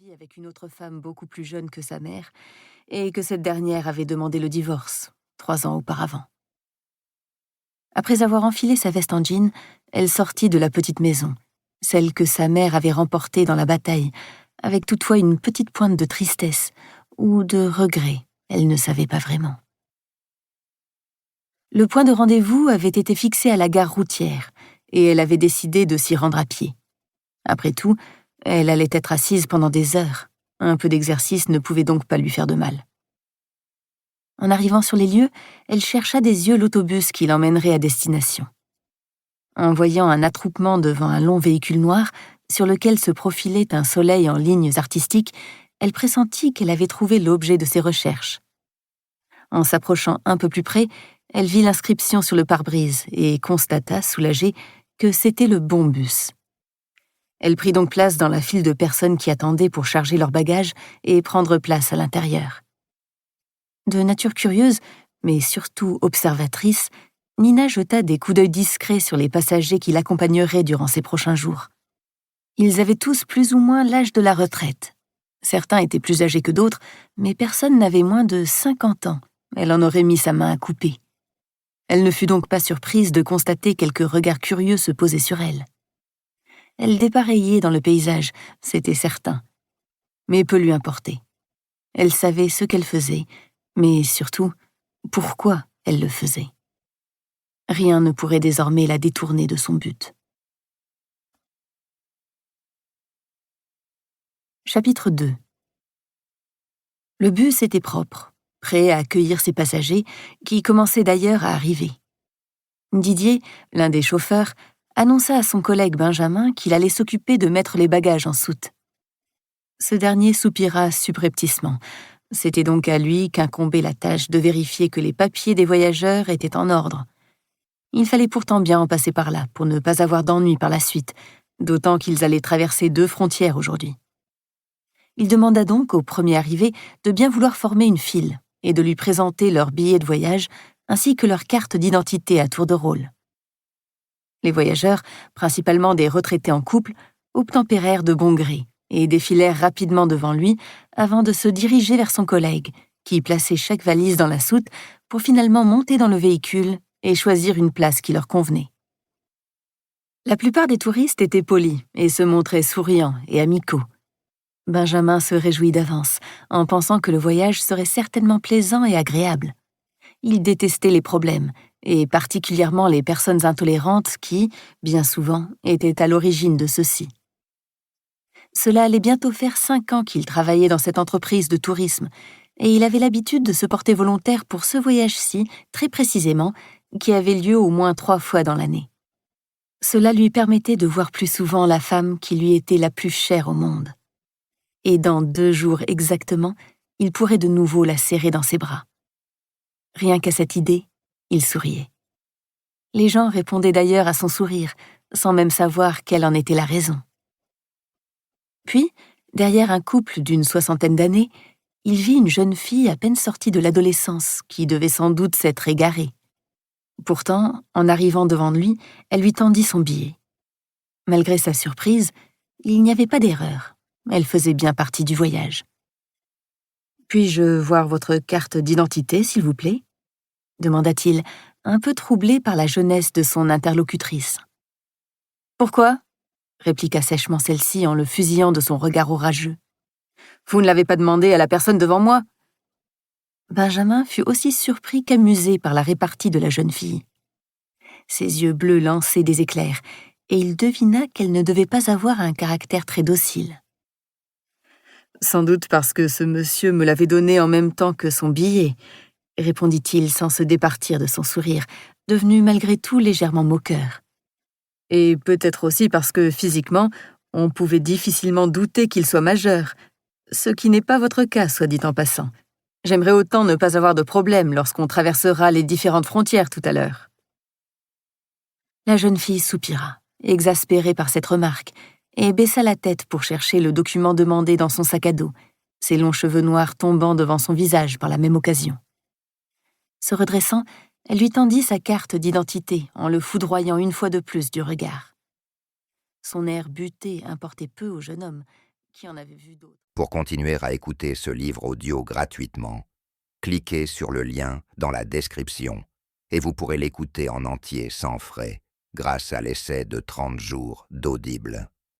vie avec une autre femme beaucoup plus jeune que sa mère et que cette dernière avait demandé le divorce 3 ans auparavant. Après avoir enfilé sa veste en jean, elle sortit de la petite maison, celle que sa mère avait remportée dans la bataille, avec toutefois une petite pointe de tristesse ou de regret, elle ne savait pas vraiment. Le point de rendez-vous avait été fixé à la gare routière et elle avait décidé de s'y rendre à pied. Après tout, elle allait être assise pendant des heures. Un peu d'exercice ne pouvait donc pas lui faire de mal. En arrivant sur les lieux, elle chercha des yeux l'autobus qui l'emmènerait à destination. En voyant un attroupement devant un long véhicule noir, sur lequel se profilait un soleil en lignes artistiques, elle pressentit qu'elle avait trouvé l'objet de ses recherches. En s'approchant un peu plus près, elle vit l'inscription sur le pare-brise et constata, soulagée, que c'était le bon bus. Elle prit donc place dans la file de personnes qui attendaient pour charger leurs bagages et prendre place à l'intérieur. De nature curieuse, mais surtout observatrice, Nina jeta des coups d'œil discrets sur les passagers qui l'accompagneraient durant ces prochains jours. Ils avaient tous plus ou moins l'âge de la retraite. Certains étaient plus âgés que d'autres, mais personne n'avait moins de 50 ans. Elle en aurait mis sa main à couper. Elle ne fut donc pas surprise de constater quelques regards curieux se poser sur elle. Elle dépareillait dans le paysage, c'était certain. Mais peu lui importait. Elle savait ce qu'elle faisait, mais surtout, pourquoi elle le faisait. Rien ne pourrait désormais la détourner de son but. Chapitre 2. Le bus était propre, prêt à accueillir ses passagers, qui commençaient d'ailleurs à arriver. Didier, l'un des chauffeurs, annonça à son collègue Benjamin qu'il allait s'occuper de mettre les bagages en soute. Ce dernier soupira subrepticement. C'était donc à lui qu'incombait la tâche de vérifier que les papiers des voyageurs étaient en ordre. Il fallait pourtant bien en passer par là pour ne pas avoir d'ennui par la suite, d'autant qu'ils allaient traverser 2 frontières aujourd'hui. Il demanda donc au premier arrivé de bien vouloir former une file et de lui présenter leurs billets de voyage ainsi que leur carte d'identité à tour de rôle. Les voyageurs, principalement des retraités en couple, obtempérèrent de bon gré et défilèrent rapidement devant lui avant de se diriger vers son collègue, qui plaçait chaque valise dans la soute pour finalement monter dans le véhicule et choisir une place qui leur convenait. La plupart des touristes étaient polis et se montraient souriants et amicaux. Benjamin se réjouit d'avance, en pensant que le voyage serait certainement plaisant et agréable. Il détestait les problèmes, et particulièrement les personnes intolérantes qui, bien souvent, étaient à l'origine de ceux-ci. Cela allait bientôt faire 5 ans qu'il travaillait dans cette entreprise de tourisme, et il avait l'habitude de se porter volontaire pour ce voyage-ci, très précisément, qui avait lieu au moins 3 fois dans l'année. Cela lui permettait de voir plus souvent la femme qui lui était la plus chère au monde. Et dans 2 jours exactement, il pourrait de nouveau la serrer dans ses bras. Rien qu'à cette idée, il souriait. Les gens répondaient d'ailleurs à son sourire, sans même savoir quelle en était la raison. Puis, derrière un couple d'une 60aine d'années, il vit une jeune fille à peine sortie de l'adolescence, qui devait sans doute s'être égarée. Pourtant, en arrivant devant lui, elle lui tendit son billet. Malgré sa surprise, il n'y avait pas d'erreur. Elle faisait bien partie du voyage. « Puis-je voir votre carte d'identité, s'il vous plaît ?» demanda-t-il, un peu troublé par la jeunesse de son interlocutrice. « Pourquoi ?» répliqua sèchement celle-ci en le fusillant de son regard orageux. « Vous ne l'avez pas demandé à la personne devant moi ?» Benjamin fut aussi surpris qu'amusé par la répartie de la jeune fille. Ses yeux bleus lançaient des éclairs, et il devina qu'elle ne devait pas avoir un caractère très docile. « Sans doute parce que ce monsieur me l'avait donné en même temps que son billet, » répondit-il sans se départir de son sourire, devenu malgré tout légèrement moqueur. « Et peut-être aussi parce que, physiquement, on pouvait difficilement douter qu'il soit majeur, ce qui n'est pas votre cas, soit dit en passant. J'aimerais autant ne pas avoir de problème lorsqu'on traversera les différentes frontières tout à l'heure. » La jeune fille soupira, exaspérée par cette remarque, et baissa la tête pour chercher le document demandé dans son sac à dos, ses longs cheveux noirs tombant devant son visage par la même occasion. Se redressant, elle lui tendit sa carte d'identité en le foudroyant une fois de plus du regard. Son air buté importait peu au jeune homme, qui en avait vu d'autres. Pour continuer à écouter ce livre audio gratuitement, cliquez sur le lien dans la description et vous pourrez l'écouter en entier sans frais grâce à l'essai de 30 jours d'Audible.